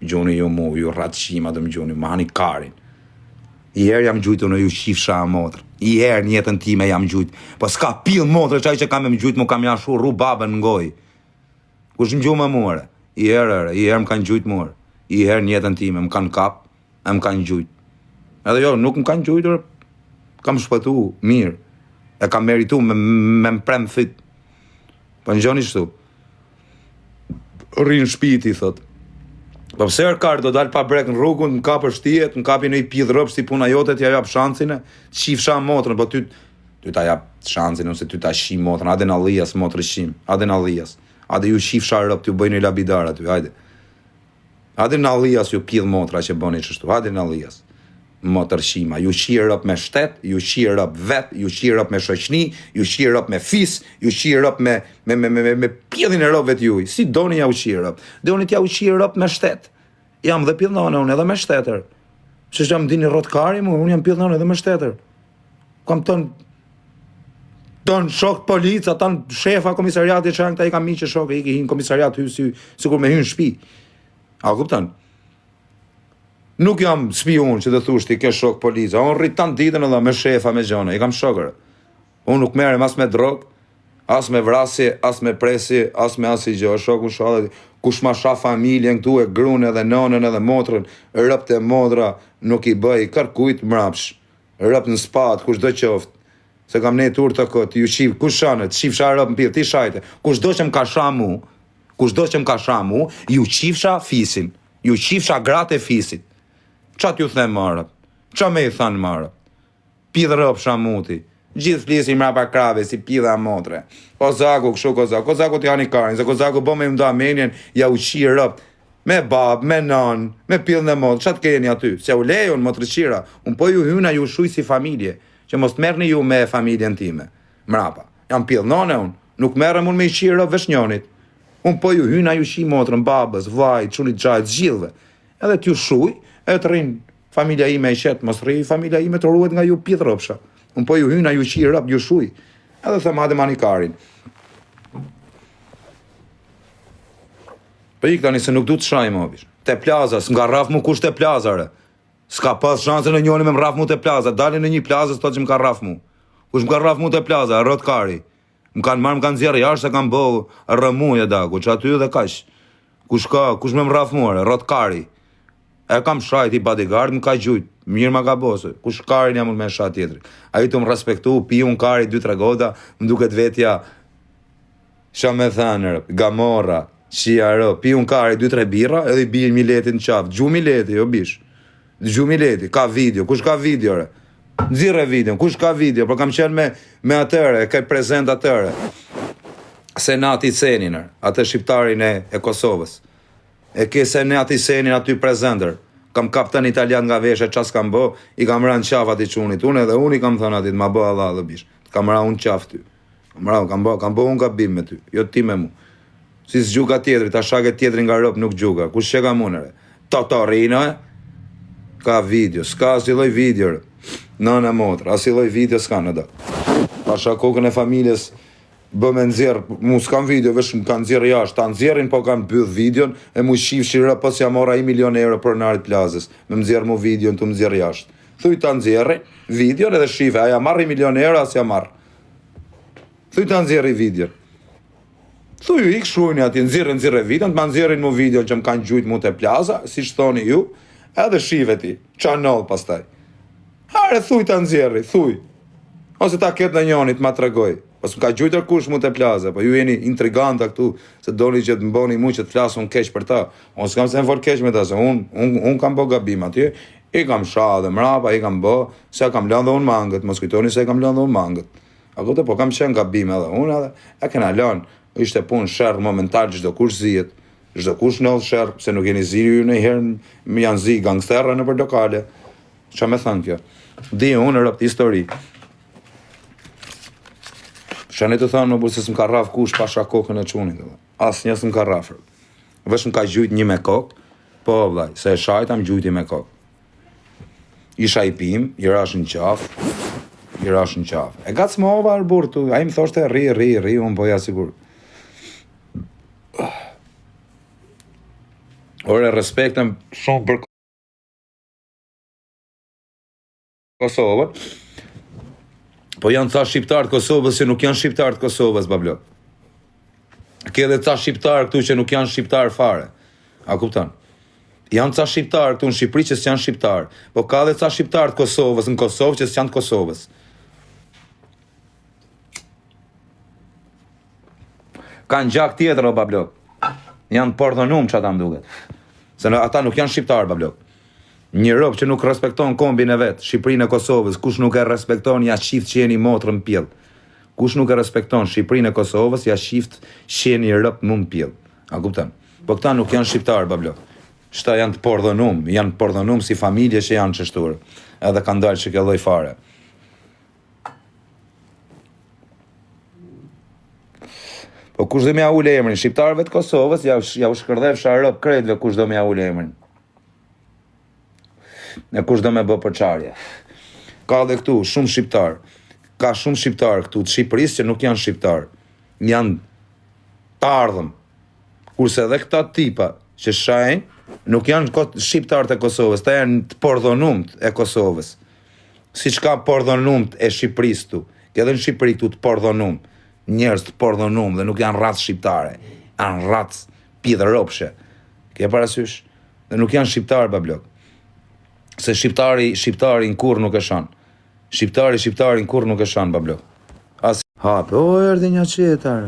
Gjoni ju mu, ju ratëshima dhe më gjoni, më hani karin. I herë jam gjujtë unë ju shifsha motrë. I herë njëtën time jam gjujtë. Po s'ka pil motrë, qaj që kam e më gjujtë, mu kam jashu ru babën në goj. Kush më gjuhë më muare? I herë më kanë gjujtë muare. I herë njëtën time, më kanë kap, e më kanë gjujtë. Edhe jo, nuk më kanë gjujtë, kam shpëtu, mirë. E kam meritu me më prem fit. Po në gjoni shtu. Rinë shpiti, thot. Po pse Erkar do dalë pa brek në rrugën, në kapë shtijet, në kapi në i pidh rëpë si puna jote, t'ja jap shansin e, shifsha motrën, po ty ta jap shansin, ose ty ta shim motrën, ade në alijas motrë shim, ade në alijas, ade ju shifsha rëpë, t'ju bëjnë i labidar aty, hajde. Ade në alijas ju pidh motra që bëni qështu, ade në alijas. Motër shima, ju shirë rëpë me shtet, ju shirë rëpë vet, ju shirë rëpë me shoqni, ju shirë rëpë me fis, ju shirë rëpë me pjedhin e rëpëve t'juj. Si doni ja u shirë rëpë? Doni t'ja u shirë rëpë me shtet. Jam dhe pjedhënane unë edhe me shtetër. Që jam dini rotkari mu, unë jam pjedhënane edhe me shtetër. Kam tënë shok polica, tënë shefa komisariati që janë këta i kam miqë shok, i ki hinë komisariat hy si kur me hynë shpi. A kuptan? Nuk jam spion që të thushti ke shok polica, unë rritë tanë ditën edhe me shefa me gjone, i kam shokër. Unë nuk merem as me drog, as me vrasje, as me presje, as me as i gjë, shoku shohet, kush ma sha familjen këtu e grune edhe nonën edhe motrën, rëpt e modra nuk i bëj, kërkujt mrapsh, rëpt në spat, kush do qoftë, se kam ne tur të këtë, ju shif, kush shanët, shifsha rëpt në pithë, ti shajte, kush do që më ka sha mu, ju qifsha fisin, ju qifsha gratë e fisit. Qa t'ju them marët? Qa me i thanë marët? Pidhë rëpë shamuti. Gjithë flisin mrapa krave si pidha motre. Kozaku, këshu Kozaku. Kozaku t'ja një karin, se Kozaku bo me mda menjen, ja u qirë rëpë. Me babë, me nanë, me pidhën dhe motrë. Qa t'keni aty? Se u lejon, motrë qira. Unë po ju hyna ju shuj si familje. Që mos t'merni ju me familjen time. Mrapa. Jam pidhë nane unë. Nuk merem unë me i qirë rëpë vëshnjonit. Unë po ju hyna ju shi motrën, babës, vaj, qunit gjajt, gjithve. Edhe t'ju shuj, e të rinë familja ime e qetë, mos rri familja ime të ruhet nga ju pithë rëpsha. Unë po ju hyna ju qirë rëpë, ju shuj. Edhe thëmë adhe manikarin. Për i këtani se nuk du të shaj më bish. Te plazas, nga raf mu kush te plazare. S'ka pas shansën e njoni me më raf mu te plaza. Dalin në një plazës të që më ka raf mu. Kush më ka raf mu te plaza, rotkari. Më kanë marë, më kanë zjerë jashtë se kanë bëhë rëmuj e daku, që aty dhe kash. Kush me më raf mu, rotkari. E kam shajt i bodyguard, më ka gjujt, mirë ma ka bose, kush karin jam unë me shat tjetëri. A i të më respektu, pi unë kari 2-3 goda, më duket vetja, sha me thanër, gamora, shia rë, pi unë kari 2-3 birra, edhe i bijë miletin në qafë, gju mileti, jo bish, gju mileti, ka video, kush ka video re, nëzire video, kush ka video, por kam qenë me atëre, kaj prezent atëre, Senati Seninër, atë shqiptarin e Kosovës. E kese ne ati senin aty prezender. Kam kapten italian nga veshe qas kam bë, i kam ra në qaf ati qunit. Unë edhe unë i kam thënë atit, ma bë Allah dhe bish. Kam ra unë qaf ty. Kam bë unë gabim me ty, jo ti me mu. Si s'gjuka tjetëri, ta shake tjetëri nga rëp nuk gjuka. Kush që ka munere? Totorino e? Ka video, s'ka asiloj video. Nëna motra, asiloj video s'ka në da. Pasha kokën e familjes, bë me nëzirë, mu s'kam video, vesh më kanë nëzirë jashtë, ta nëzirin po kanë bëdh videon, e mu shif shira pas ja mora 1 milion euro për narit plazës, me mëzirë mu videon të mëzirë jashtë. Thuj ta nëzirë videon edhe shife, a ja marrë 1 milion euro, as ja marrë. Thuj ta nëzirë videon. Thuj ju ik shujni ati, nëzirë videon, të ma nëzirin mu videon që më kanë gjujt mu të plaza, si që thoni ju, edhe shive ti, qanol pastaj. Hare thuj ta nëzirë, thuj. Ose ta ketë në njonit ma të regoj. Pas më ka gjujtër kush mu të plaza, po ju jeni intriganta këtu, se doni që të mboni mu që të flasë unë keq për ta. Unë s'kam se më for keq me ta, se unë kam bo gabim atje, i kam sha dhe mrapa, i kam bo, se kam lënë dhe unë mangët, mos kujtoni se kam lënë dhe unë mangët. A këtë po kam qenë gabim edhe unë edhe, e kena lënë, ishte punë shërë momental, çdo kush zijet, çdo kush në shërë, se nuk jeni ziri ju në herë, më janë zi gangsterra në për lokale. Qa me thënë kjo? Di unë rëpt histori. Shane të thonë më burë se s'm ka raf kush pasha kokën e qunit. Asë një s'm ka rafër. Vesh më ka gjujt një me kokë, po vlaj, se e shajta më gjujti me kokë. Isha i pim, i rash në qafë. E gatë s'mova arë burë tu, a i më thoshte ri, unë boja sigur. Ore, respektem shumë për Kosovën, po janë ca shqiptarë të Kosovës që nuk janë shqiptarë të Kosovës, bablok. Ke edhe ca shqiptarë këtu që nuk janë shqiptarë fare. A kupton? Janë ca shqiptarë këtu në Shqipëri që s'janë shqiptarë, po ka edhe ca shqiptarë të Kosovës në Kosovë që s'janë të Kosovës. Kanë gjak tjetër o bablok. Janë pardonum që ata më duket. Se ata nuk janë shqiptarë, bablok. Një rob që nuk respekton kombin e vetë, Shqipërinë e Kosovës, kush nuk e respekton ja qift që jeni motrë në pjellë. Kush nuk e respekton Shqipërinë e Kosovës, ja qift që jeni rëp më në pjellë. A kupton? Po këta nuk janë shqiptarë, bablok. Shta janë të pardonum si familje që janë qështurë. Edhe kanë dalë që ke lloj fare. Po kush do m'ja ule emrin? Shqiptarëve të Kosovës, ja u shkërdhev sharop kretve kush do m'ja ule emrin. E kush do me bë përçarje. Ka dhe këtu shumë shqiptar. Ka shumë shqiptar këtu të Shqipërisë që nuk janë shqiptar. Janë të ardhëm. Kurse edhe këta tipa që shajnë nuk janë shqiptar të Kosovës, ta janë të pardhonumt e Kosovës. Si që ka pardhonumt e Shqipërisë tu. Edhe në Shqipëri këtu të pardhonumt. Njerëz të pardhonumt dhe nuk janë racë shqiptare. Janë racë pidhe ropshe. Ke parasysh? Dhe nuk janë shqiptar, bablok. Se shqiptari në kur nuk e shan. Shqiptari në kur nuk e shan, bablok. Ha, po erdhi një qetar.